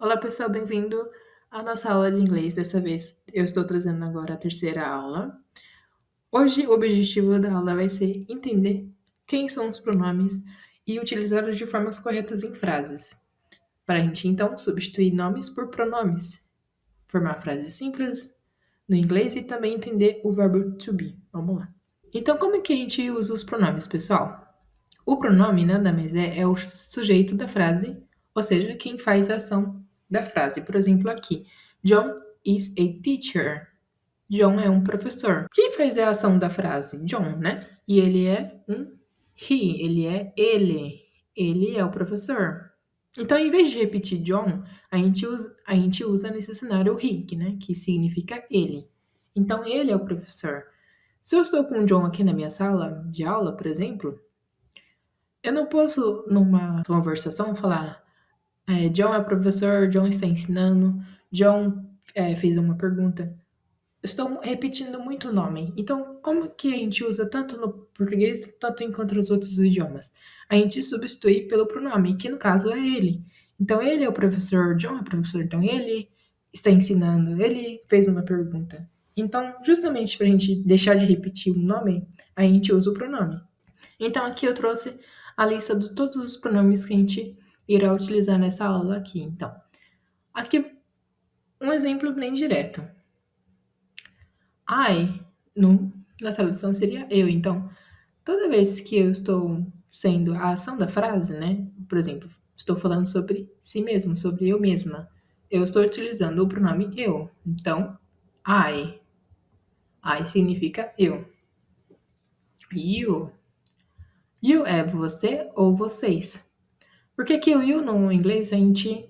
Olá, pessoal, bem-vindo à nossa aula de inglês. Dessa vez eu estou trazendo agora a terceira aula. Hoje o objetivo da aula vai ser entender quem são os pronomes e utilizá-los de formas corretas em frases. Para a gente então substituir nomes por pronomes, formar frases simples no inglês e também entender o verbo to be. Vamos lá. Então, como é que a gente usa os pronomes, pessoal? O pronome nada mais é o sujeito da frase, ou seja, quem faz a ação da frase. Por exemplo, aqui, John is a teacher. John é um professor. Quem faz a ação da frase? John, né? E ele é um he, ele é ele. Ele é o professor. Então, em vez de repetir John, a gente usa nesse cenário o he, né? Que significa ele. Então, ele é o professor. Se eu estou com o John aqui na minha sala de aula, por exemplo, eu não posso, numa conversação, falar: John é professor, John está ensinando, John fez uma pergunta. Estou repetindo muito o nome. Então, como que a gente usa tanto no português, tanto em contra os outros idiomas? A gente substitui pelo pronome, que no caso é ele. Então, ele é o professor, John é o professor, então ele está ensinando, ele fez uma pergunta. Então, justamente para a gente deixar de repetir o nome, a gente usa o pronome. Então, aqui eu trouxe a lista de todos os pronomes que a gente irá utilizar nessa aula aqui. Então, aqui um exemplo bem direto. I, na tradução seria eu. Então, toda vez que eu estou sendo a ação da frase, né? Por exemplo, estou falando sobre si mesmo, sobre eu mesma. Eu estou utilizando o pronome eu. Então, I. I significa eu. You. You é você ou vocês. Porque aqui o you no inglês a gente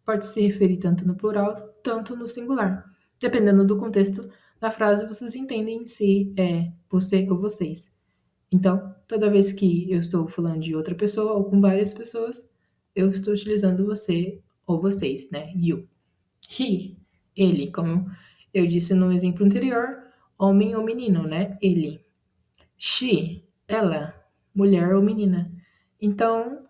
pode se referir tanto no plural, tanto no singular. Dependendo do contexto da frase, vocês entendem se é você ou vocês. Então, toda vez que eu estou falando de outra pessoa ou com várias pessoas, eu estou utilizando você ou vocês, né? You. He, ele, como eu disse no exemplo anterior, homem ou menino, né? Ele. She, ela, mulher ou menina. Então,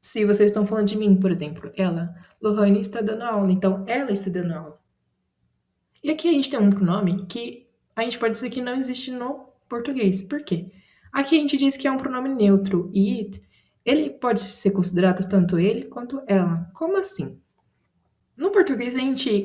se vocês estão falando de mim, por exemplo, ela, Lohane está dando aula, então ela está dando aula. E aqui a gente tem um pronome que a gente pode dizer que não existe no português. Por quê? Aqui a gente diz que é um pronome neutro e it, ele pode ser considerado tanto ele quanto ela. Como assim? No português,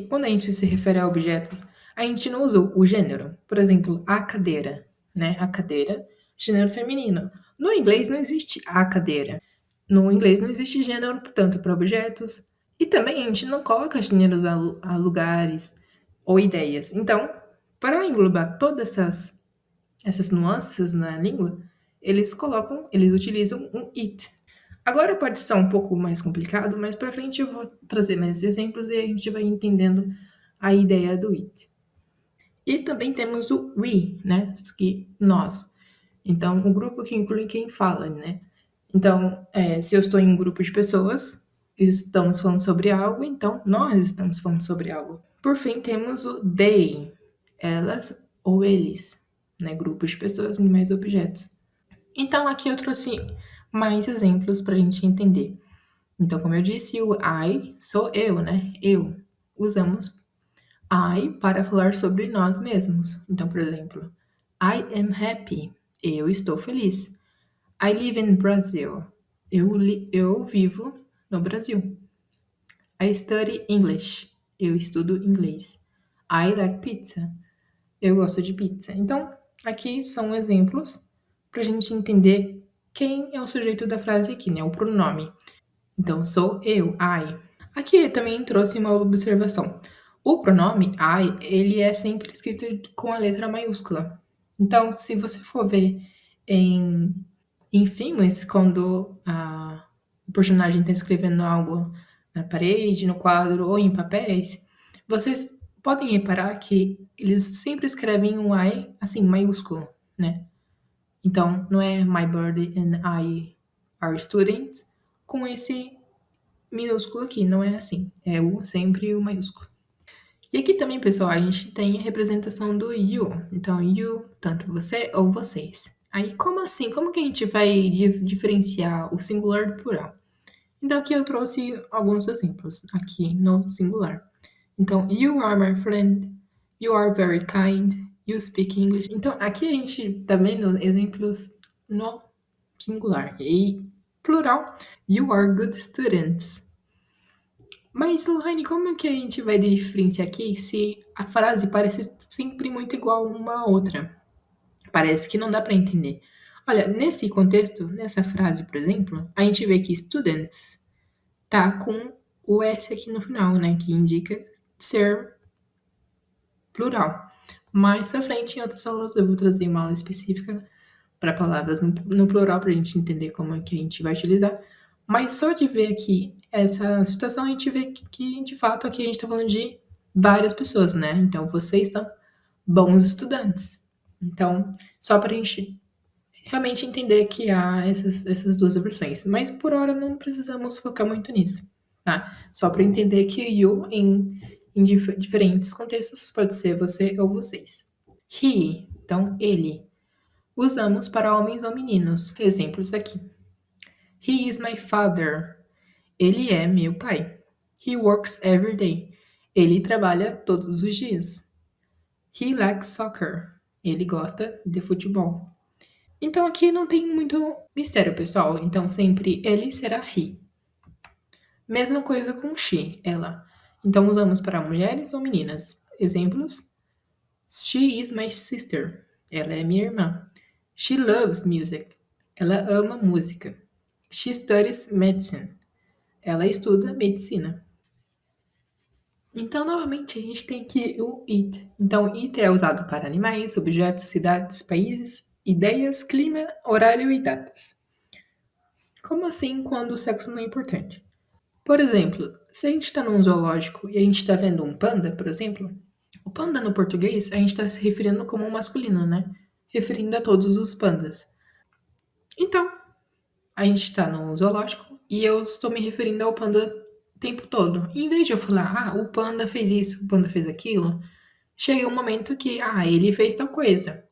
quando a gente se refere a objetos, a gente não usa o gênero. Por exemplo, a cadeira, né? A cadeira, gênero feminino. No inglês não existe a cadeira. No inglês não existe gênero tanto para objetos, e também a gente não coloca gêneros a lugares ou ideias. Então, para englobar todas essas nuances na língua, eles utilizam um it. Agora pode estar um pouco mais complicado, mas para frente eu vou trazer mais exemplos e a gente vai entendendo a ideia do it. E também temos o we, né? Que nós. Então, o grupo que inclui quem fala, né? Então, se eu estou em um grupo de pessoas, estamos falando sobre algo, então nós estamos falando sobre algo. Por fim, temos o they, elas ou eles, né? Grupos de pessoas, animais ou objetos. Então, aqui eu trouxe mais exemplos para a gente entender. Então, como eu disse, o I sou eu, né? Eu. Usamos I para falar sobre nós mesmos. Então, por exemplo, I am happy. Eu estou feliz. I live in Brazil. Eu vivo no Brasil. I study English. Eu estudo inglês. I like pizza. Eu gosto de pizza. Então, aqui são exemplos para a gente entender quem é o sujeito da frase aqui, né? O pronome. Então, sou eu, I. Aqui eu também trouxe uma observação. O pronome I, ele é sempre escrito com a letra maiúscula. Então, se você for ver em filmes, quando o personagem está escrevendo algo na parede, no quadro ou em papéis, vocês podem reparar que eles sempre escrevem um I, assim, maiúsculo, né? Então, não é My bird and I are students com esse minúsculo aqui, não é assim. É sempre o maiúsculo. E aqui também, pessoal, a gente tem a representação do you. Então, you, tanto você ou vocês. Aí, como assim? Como que a gente vai diferenciar o singular do plural? Então aqui eu trouxe alguns exemplos aqui no singular. Então, you are my friend, you are very kind, you speak English. Então aqui a gente tá vendo exemplos no singular e plural. You are good students. Mas, Lohane, como é que a gente vai diferenciar aqui se a frase parece sempre muito igual uma à outra? Parece que não dá para entender. Olha, nesse contexto, nessa frase, por exemplo, a gente vê que students tá com o S aqui no final, né? Que indica ser plural. Mais pra frente, em outras aulas, eu vou trazer uma aula específica para palavras no plural para a gente entender como é que a gente vai utilizar. Mas só de ver aqui essa situação, a gente vê que de fato aqui a gente está falando de várias pessoas, né? Então vocês são bons estudantes. Então, só para a gente realmente entender que há essas duas versões. Mas por hora não precisamos focar muito nisso, tá? Só para entender que you em diferentes contextos pode ser você ou vocês. He, então ele. Usamos para homens ou meninos. Exemplos aqui. He is my father. Ele é meu pai. He works every day. Ele trabalha todos os dias. He likes soccer. Ele gosta de futebol. Então aqui não tem muito mistério, pessoal. Então sempre ele será he. Mesma coisa com she, ela. Então usamos para mulheres ou meninas. Exemplos: She is my sister. Ela é minha irmã. She loves music. Ela ama música. She studies medicine. Ela estuda medicina. Então, novamente, a gente tem aqui o it. Então, it é usado para animais, objetos, cidades, países, ideias, clima, horário e datas. Como assim quando o sexo não é importante? Por exemplo, se a gente está num zoológico e a gente está vendo um panda, por exemplo, o panda no português a gente está se referindo como um masculino, né? Referindo a todos os pandas. Então, a gente está no zoológico e eu estou me referindo ao panda o tempo todo. Em vez de eu falar, o panda fez isso, o panda fez aquilo, chega um momento que, ele fez tal coisa.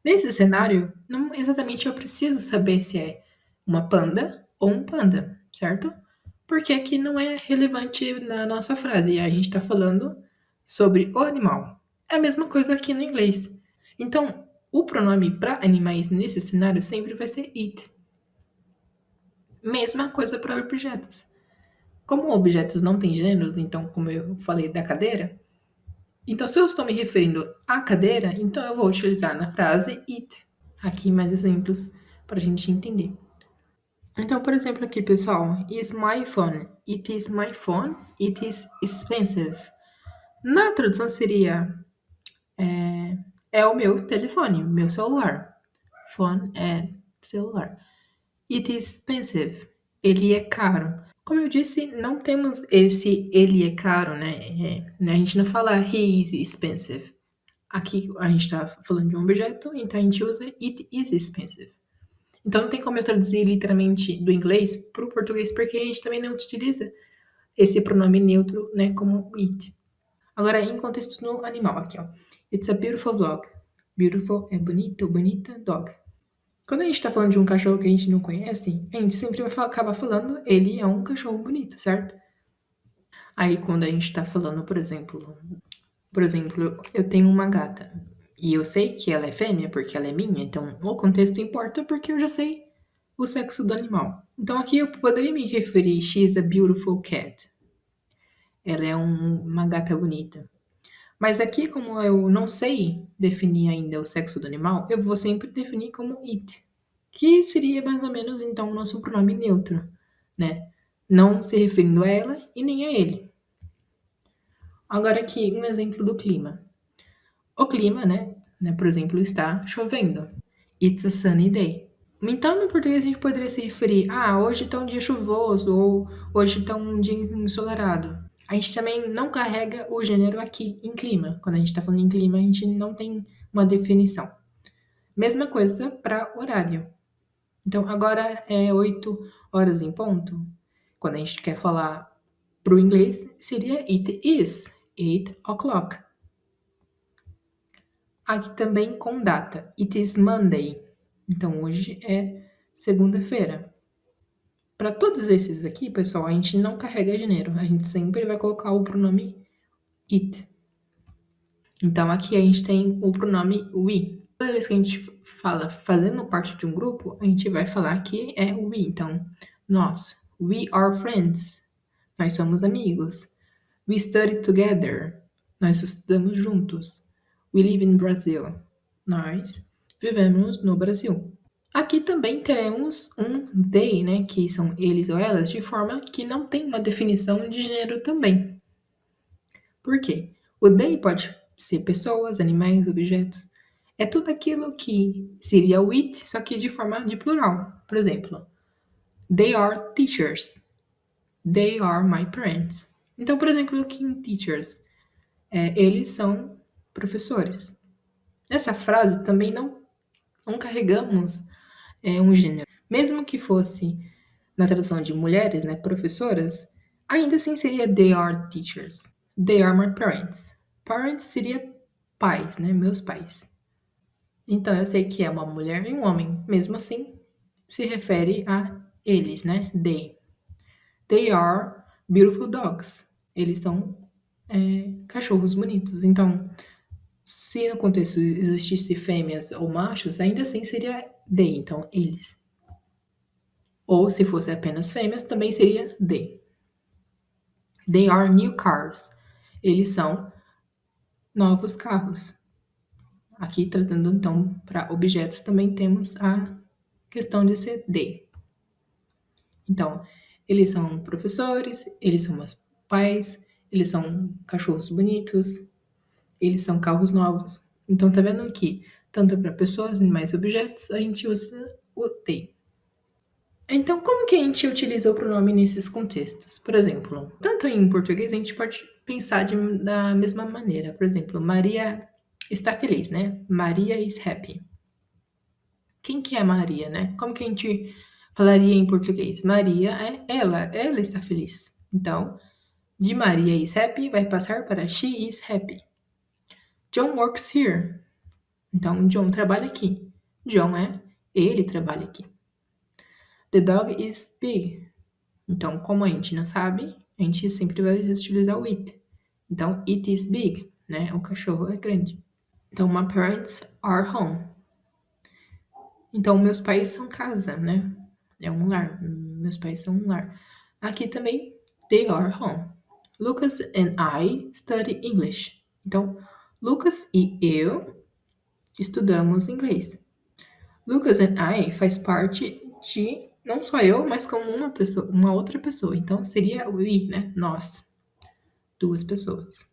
Nesse cenário, não exatamente eu preciso saber se é uma panda ou um panda, certo? Porque aqui não é relevante na nossa frase. A gente está falando sobre o animal. É a mesma coisa aqui no inglês. Então, o pronome para animais nesse cenário sempre vai ser it. Mesma coisa para objetos. Como objetos não têm gêneros, então, como eu falei da cadeira, então se eu estou me referindo à cadeira, então eu vou utilizar na frase it. Aqui mais exemplos para a gente entender. Então, por exemplo, aqui, pessoal, is my phone. It is my phone. It is expensive. Na tradução seria é o meu telefone, meu celular. Phone é celular. It is expensive. Ele é caro. Como eu disse, não temos esse ele é caro, né? A gente não fala he is expensive. Aqui a gente está falando de um objeto, então a gente usa it is expensive. Então não tem como eu traduzir literalmente do inglês para o português, porque a gente também não utiliza esse pronome neutro, né, como it. Agora, em contexto no animal, aqui, ó. It's a beautiful dog. Beautiful é bonito, bonita, dog. Quando a gente tá falando de um cachorro que a gente não conhece, a gente sempre vai acabar falando ele é um cachorro bonito, certo? Aí quando a gente tá falando, por exemplo, eu tenho uma gata e eu sei que ela é fêmea porque ela é minha, então o contexto importa porque eu já sei o sexo do animal. Então aqui eu poderia me referir she's a beautiful cat. Ela é uma gata bonita. Mas aqui, como eu não sei definir ainda o sexo do animal, eu vou sempre definir como it, que seria mais ou menos então o nosso pronome neutro, né? Não se referindo a ela e nem a ele. Agora aqui um exemplo do clima. O clima, né, por exemplo, está chovendo. It's a sunny day. Então, no português, a gente poderia se referir, hoje está um dia chuvoso, ou hoje está um dia ensolarado. A gente também não carrega o gênero aqui, em clima. Quando a gente está falando em clima, a gente não tem uma definição. Mesma coisa para horário. Então, agora é 8 horas em ponto. Quando a gente quer falar para o inglês, seria it is 8 o'clock. Aqui também com data. It is Monday. Então, hoje é segunda-feira. Para todos esses aqui, pessoal, a gente não carrega gênero. A gente sempre vai colocar o pronome it. Então, aqui a gente tem o pronome we. Toda vez que a gente fala fazendo parte de um grupo, a gente vai falar que é we. Então, nós. We are friends. Nós somos amigos. We study together. Nós estudamos juntos. We live in Brazil. Nós vivemos no Brasil. Aqui também teremos um they, né, que são eles ou elas, de forma que não tem uma definição de gênero também. Por quê? O they pode ser pessoas, animais, objetos. É tudo aquilo que seria o it, só que de forma de plural. Por exemplo, they are teachers. They are my parents. Então, por exemplo, aqui em teachers, eles são professores. Nessa frase também não carregamos um gênero. Mesmo que fosse na tradução de mulheres, né, professoras, ainda assim seria they are teachers. They are my parents. Parents seria pais, né, meus pais. Então eu sei que é uma mulher e um homem. Mesmo assim, se refere a eles, né? They. They are beautiful dogs. Eles são cachorros bonitos. Então, se no contexto existisse fêmeas ou machos, ainda assim seria they, então eles. Ou se fosse apenas fêmeas, também seria they. They are new cars. Eles são novos carros. Aqui, tratando então para objetos, também temos a questão de ser they. Então, eles são professores, eles são meus pais, eles são cachorros bonitos, eles são carros novos. Então, tá vendo que, tanto para pessoas, animais e objetos, a gente usa o they. Então, como que a gente utiliza o pronome nesses contextos? Por exemplo, tanto em português a gente pode pensar da mesma maneira. Por exemplo, Maria está feliz, né? Maria is happy. Quem que é Maria, né? Como que a gente falaria em português? Maria é ela está feliz. Então, de Maria is happy vai passar para she is happy. John works here. Então, John trabalha aqui. John ele trabalha aqui. The dog is big. Então, como a gente não sabe, a gente sempre vai utilizar o it. Então, it is big, né? O cachorro é grande. Então, my parents are home. Então, meus pais são casa, né? É um lar. Meus pais são um lar. Aqui também, they are home. Lucas and I study English. Então, Lucas e eu estudamos inglês. Lucas and I faz parte de não só eu, mas como uma pessoa, uma outra pessoa. Então, seria we, né? Nós. Duas pessoas.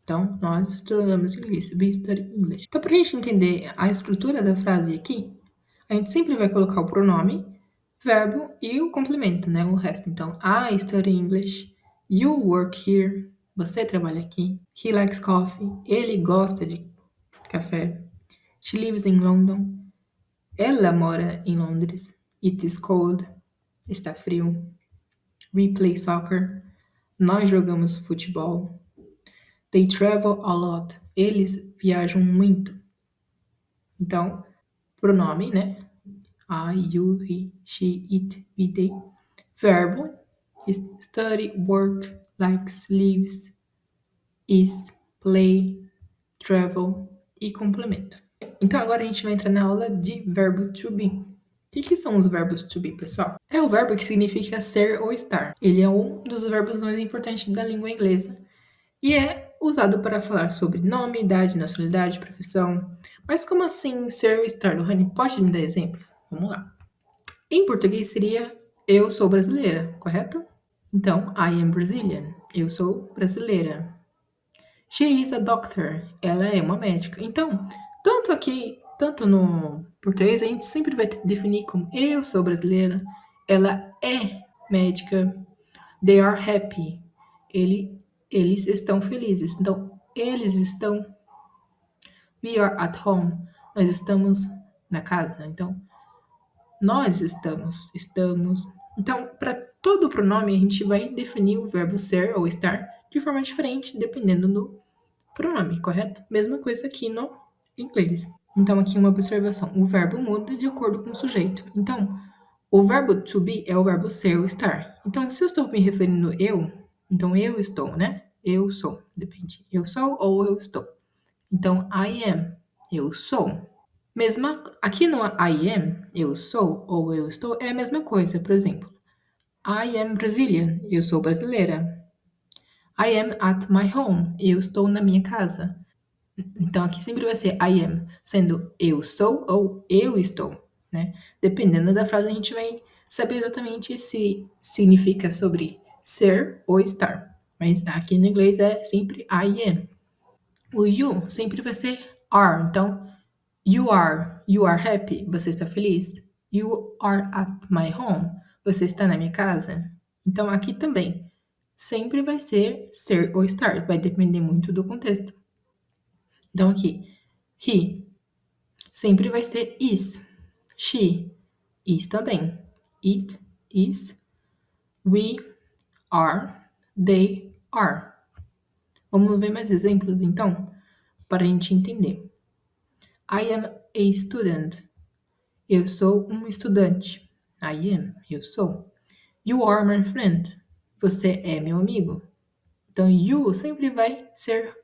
Então, nós estudamos inglês. We study English. Então, para a gente entender a estrutura da frase aqui, a gente sempre vai colocar o pronome, verbo e o complemento, né? O resto. Então, I study English. You work here. Você trabalha aqui. He likes coffee. Ele gosta de café. She lives in London. Ela mora em Londres. It is cold. Está frio. We play soccer. Nós jogamos futebol. They travel a lot. Eles viajam muito. Então, pronome, né? I, you, he, she, it, we, they. Verbo, study, work, likes, lives, is, play, travel e complemento. Então, agora a gente vai entrar na aula de verbo to be. O que são os verbos to be, pessoal? É o verbo que significa ser ou estar. Ele é um dos verbos mais importantes da língua inglesa e é usado para falar sobre nome, idade, nacionalidade, profissão. Mas como assim ser ou estar? Lohane, pode me dar exemplos? Vamos lá. Em português seria eu sou brasileira, correto? Então, I am Brazilian. Eu sou brasileira. She is a doctor. Ela é uma médica. Então, tanto no português, a gente sempre vai definir como eu sou brasileira. Ela é médica. They are happy. Eles estão felizes. Então, eles estão. We are at home. Nós estamos na casa. Então, nós estamos. Então, para todo pronome, a gente vai definir o verbo ser ou estar de forma diferente, dependendo do pronome, correto? Mesma coisa aqui no inglês. Então, aqui uma observação: o verbo muda de acordo com o sujeito. Então, O verbo to be é o verbo ser ou estar. Então, se eu estou me referindo eu, então eu estou, né? Eu sou, depende. Eu sou ou eu estou. Então, I am, eu sou. Mesma, aqui no I am, eu sou ou eu estou, é a mesma coisa. Por exemplo, I am Brazilian, eu sou brasileira. I am at my home, eu estou na minha casa. Então, aqui sempre vai ser I am, sendo eu sou ou eu estou, né? Dependendo da frase, a gente vai saber exatamente se significa sobre ser ou estar. Mas aqui no inglês é sempre I am. O you sempre vai ser are. Então, you are happy, você está feliz. You are at my home, você está na minha casa. Então, aqui também, sempre vai ser ou estar, vai depender muito do contexto. Então, aqui, he sempre vai ser is. She, is também. It, is. We, are. They, are. Vamos ver mais exemplos, então, para a gente entender. I am a student. Eu sou um estudante. I am, eu sou. You are my friend. Você é meu amigo. Então, you sempre vai ser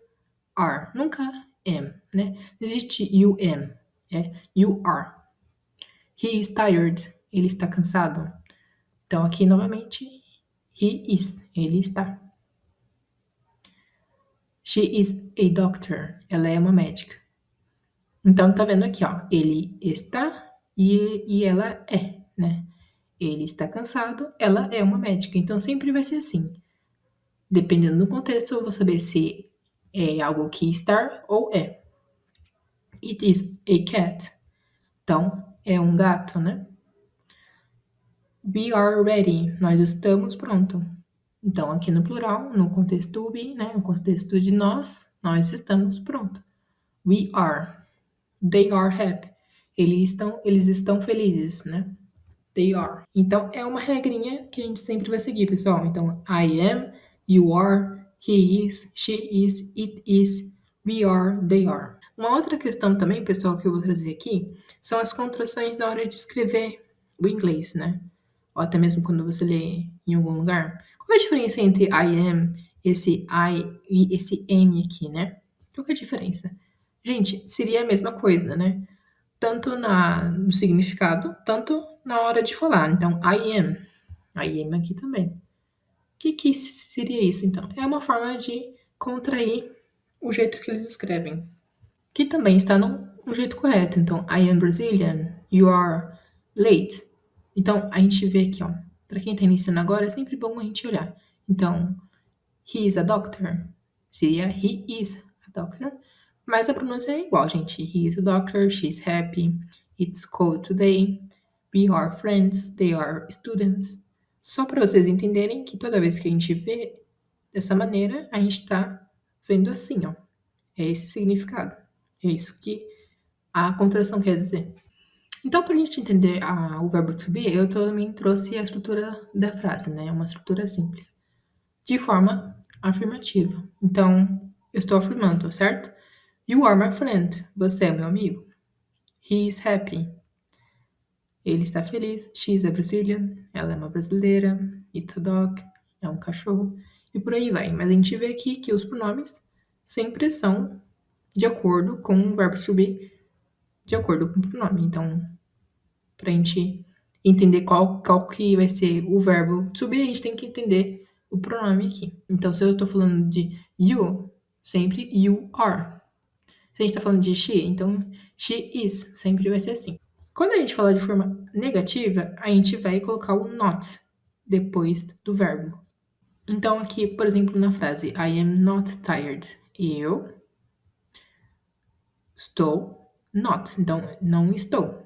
are, nunca am, né? Não existe you am, é you are. He is tired. Ele está cansado. Então, aqui novamente, he is. Ele está. She is a doctor. Ela é uma médica. Então, tá vendo aqui, ó. Ele está e ela é, né? Ele está cansado, ela é uma médica. Então, sempre vai ser assim. Dependendo do contexto, eu vou saber se é algo que estar ou é. It is a cat. Então, é um gato, né? We are ready. Nós estamos pronto. Então, aqui no plural, no contexto we, né? No contexto de nós estamos pronto. We are. They are happy. Eles estão felizes, né? They are. Então, é uma regrinha que a gente sempre vai seguir, pessoal. Então, I am, you are, he is, she is, it is, we are, they are. Uma outra questão também, pessoal, que eu vou trazer aqui, são as contrações na hora de escrever o inglês, né? Ou até mesmo quando você lê em algum lugar. Qual é a diferença entre I am, esse I e esse am aqui, né? Qual que é a diferença? Gente, seria a mesma coisa, né? Tanto no significado, tanto na hora de falar. Então, I am aqui também. O que seria isso, então? É uma forma de contrair o jeito que eles escrevem, que também está no jeito correto. Então, I am Brazilian, you are late. Então, a gente vê aqui, ó. Para quem está iniciando agora, é sempre bom a gente olhar. Então, he is a doctor. Seria he is a doctor. Mas a pronúncia é igual, gente. He is a doctor, she's happy, it's cold today, we are friends, they are students. Só para vocês entenderem que toda vez que a gente vê dessa maneira, a gente está vendo assim, ó. É esse significado. É isso que a contração quer dizer. Então, para a gente entender o verbo to be, eu também trouxe a estrutura da frase, né? Uma estrutura simples, de forma afirmativa. Então, eu estou afirmando, certo? You are my friend. Você é meu amigo. He is happy. Ele está feliz. She is a Brazilian. Ela é uma brasileira. It's a dog. É um cachorro. E por aí vai. Mas a gente vê aqui que os pronomes sempre são de acordo com o verbo to be, de acordo com o pronome. Então, para a gente entender qual que vai ser o verbo to be, a gente tem que entender o pronome aqui. Então, se eu estou falando de you, sempre you are. Se a gente está falando de she, então she is, sempre vai ser assim. Quando a gente fala de forma negativa, a gente vai colocar o not depois do verbo. Então, aqui, por exemplo, na frase I am not tired, eu estou not, então não estou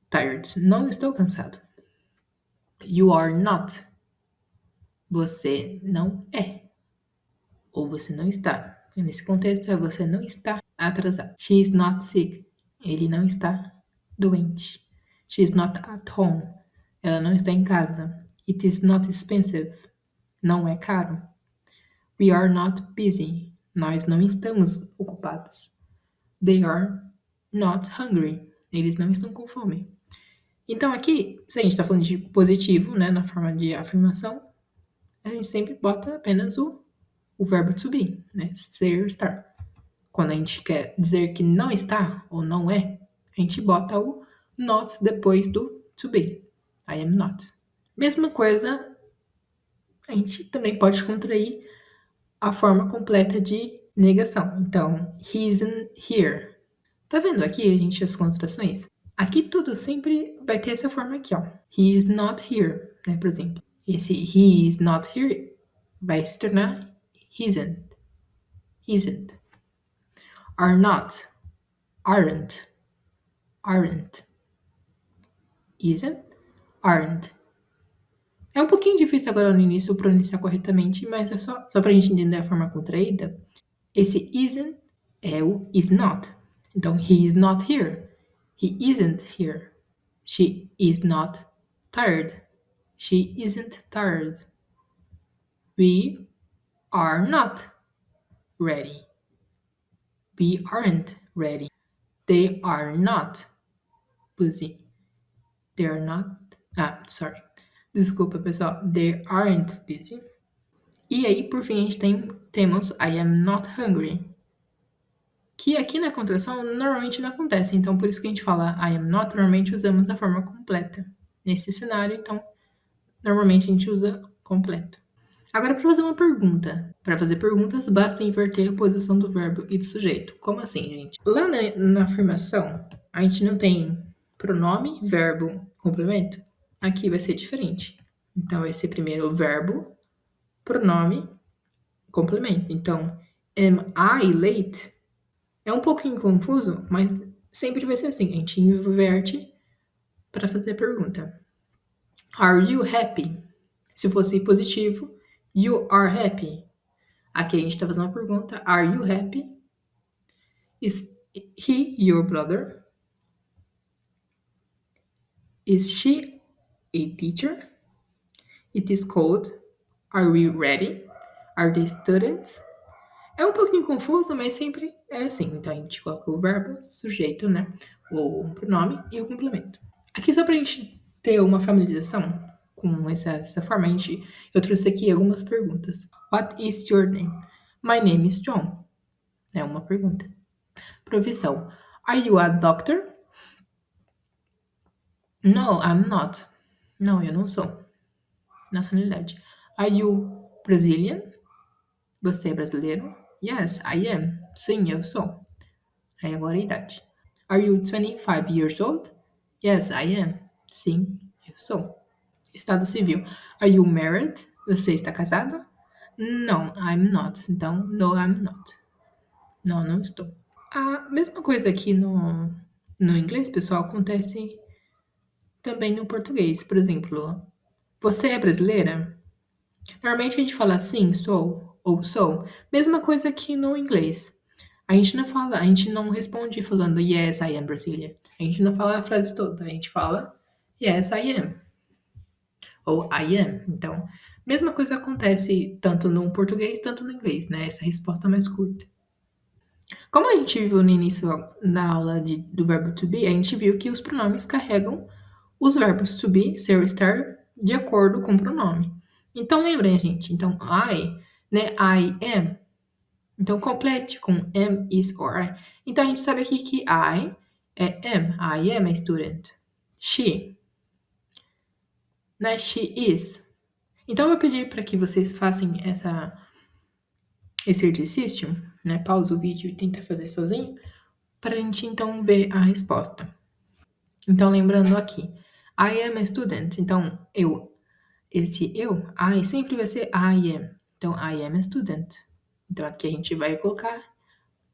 tired, não estou cansado. You are not, você não é, ou você não está. Nesse contexto, você não está atrasado. She is not sick, ele não está doente. She is not at home, ela não está em casa. It is not expensive, não é caro. We are not busy, nós não estamos ocupados. They are not hungry, eles não estão com fome. Então, aqui, se a gente está falando de positivo, né, na forma de afirmação, a gente sempre bota apenas o verbo to be, né? Ser, estar. Quando a gente quer dizer que não está ou não é, a gente bota o not depois do to be. I am not. Mesma coisa, a gente também pode contrair a forma completa de negação. Então, he isn't here. Tá vendo aqui, gente, as contrações? Aqui tudo sempre vai ter essa forma aqui, ó. He is not here, né, por exemplo. Esse he is not here vai se tornar isn't. Isn't. Are not. Aren't. Aren't. Isn't. Aren't. É um pouquinho difícil agora no início pronunciar corretamente, mas é só pra gente entender a forma contraída. Esse isn't é o is not. Então, he is not here. He isn't here. She is not tired. She isn't tired. We are not ready. We aren't ready. They are not busy. They are not. Sorry. Desculpa, pessoal. They aren't busy. E aí, por fim, a gente temos I am not hungry. Que aqui na contração normalmente não acontece. Então, por isso que a gente fala I am not, normalmente usamos a forma completa. Nesse cenário, então, normalmente a gente usa completo. Agora, para fazer uma pergunta. Para fazer perguntas, basta inverter a posição do verbo e do sujeito. Como assim, gente? Lá na afirmação, a gente não tem pronome, verbo, complemento. Aqui vai ser diferente. Então, vai ser primeiro o verbo, pronome, complemento. Então, am I late? É um pouquinho confuso, mas sempre vai ser assim. A gente inverte para fazer a pergunta. Are you happy? Se fosse positivo, you are happy. Aqui a gente está fazendo uma pergunta. Are you happy? Is he your brother? Is she a teacher? It is cold. Are we ready? Are they students? É um pouquinho confuso, mas sempre é assim. Então a gente coloca o verbo, sujeito, né? O pronome e o complemento. Aqui só pra gente ter uma familiarização com essa forma, eu trouxe aqui algumas perguntas. What is your name? My name is John. É uma pergunta. Profissão. Are you a doctor? No, I'm not. Não, eu não sou. Nacionalidade. Are you Brazilian? Você é brasileiro? Yes, I am. Sim, eu sou. Aí agora a idade. Are you 25 years old? Yes, I am. Sim, eu sou. Estado civil. Are you married? Você está casado? No, I'm not. Então, no, I'm not. Não, não estou. A mesma coisa aqui no inglês, pessoal, acontece também no português. Por exemplo, você é brasileira? Normalmente a gente fala sim, sou ou sou. Mesma coisa aqui no inglês. A gente não responde falando yes, I am Brazilian. A gente não fala a frase toda, a gente fala yes, I am. Ou I am. Então, mesma coisa acontece tanto no português, tanto no inglês, né? Essa resposta mais curta. Como a gente viu no início na aula do verbo to be, a gente viu que os pronomes carregam os verbos to be, ser ou estar, de acordo com o pronome. Então, lembrem, gente. Então, I, né? I am. Então, complete com am, is or I. Então, a gente sabe aqui que I é am. I am a student. She, né? She is. Então, eu vou pedir para que vocês façam esse exercício, né? Pausa o vídeo e tenta fazer sozinho, para a gente então ver a resposta. Então, lembrando aqui, I am a student. Então, esse eu, I, sempre vai ser I am. Então, I am a student. Então, aqui a gente vai colocar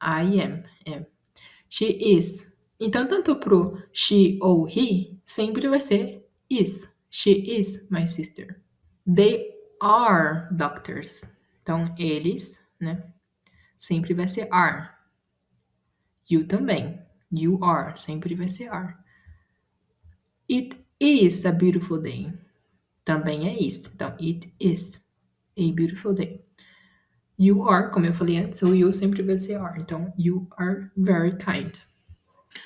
I am. She is. Então, tanto pro she ou he, sempre vai ser is. She is my sister. They are doctors. Então, eles, né? Sempre vai ser are. You também. You are. Sempre vai ser are. It is a beautiful day. Também é is. Então, it is a beautiful day. You are, como eu falei antes, o you sempre vai ser are. Então, you are very kind.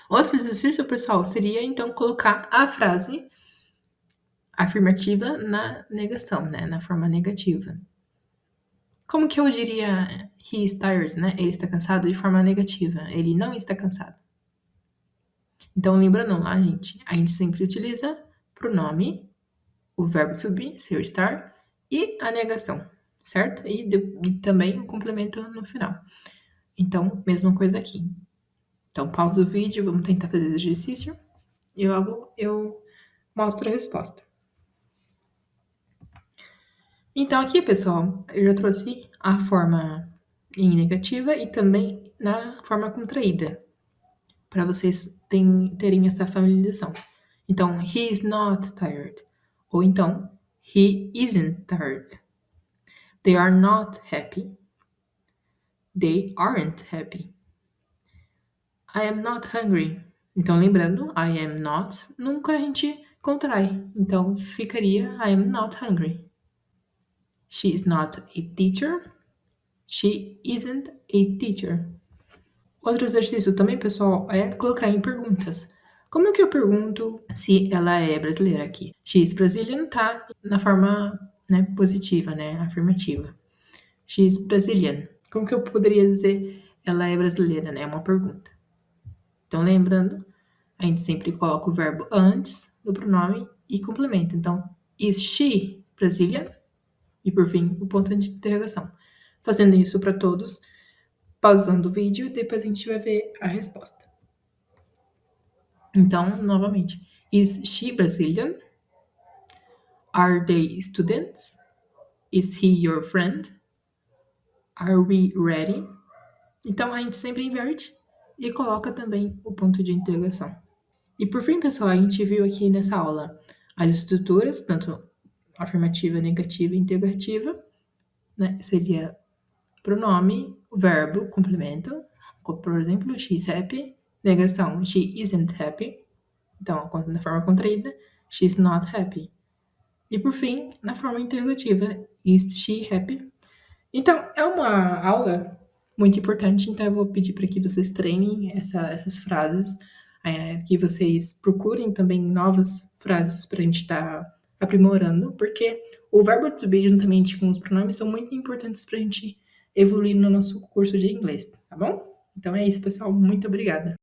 Outro exercício, pessoal, seria então colocar a frase afirmativa na negação, né? Na forma negativa. Como que eu diria he is tired, né? Ele está cansado de forma negativa. Ele não está cansado. Então, lembrando lá, gente, a gente sempre utiliza pronome, o verbo to be, ser estar, e a negação, certo? E também o complemento no final. Então, mesma coisa aqui. Então, pausa o vídeo, vamos tentar fazer esse exercício e logo eu mostro a resposta. Então, aqui, pessoal, eu já trouxe a forma em negativa e também na forma contraída, para vocês terem essa familiarização. Então, he is not tired. Ou então, he isn't tired. They are not happy. They aren't happy. I am not hungry. Então, lembrando, I am not, nunca a gente contrai. Então, ficaria I am not hungry. She is not a teacher. She isn't a teacher. Outro exercício também, pessoal, é colocar em perguntas. Como é que eu pergunto se ela é brasileira aqui? She is Brazilian tá na forma, né, positiva, né, afirmativa. She is Brazilian. Como que eu poderia dizer ela é brasileira, né? É uma pergunta. Então, lembrando, a gente sempre coloca o verbo antes do pronome e complementa. Então, is she Brazilian? E por fim, o ponto de interrogação. Fazendo isso para todos, pausando o vídeo e depois a gente vai ver a resposta. Então, novamente, is she Brazilian? Are they students? Is he your friend? Are we ready? Então, a gente sempre inverte e coloca também o ponto de interrogação. E por fim, pessoal, a gente viu aqui nessa aula as estruturas, tanto afirmativa, negativa e interrogativa, né? Seria pronome, verbo, complemento, como, por exemplo, she's happy, negação, she isn't happy, então, na forma contraída, she's not happy. E por fim, na forma interrogativa, is she happy? Então, é uma aula muito importante, então eu vou pedir para que vocês treinem essas frases, que vocês procurem também novas frases para a gente estar aprimorando, porque o verbo to be, juntamente com os pronomes, são muito importantes para a gente evoluir no nosso curso de inglês, tá bom? Então é isso, pessoal. Muito obrigada.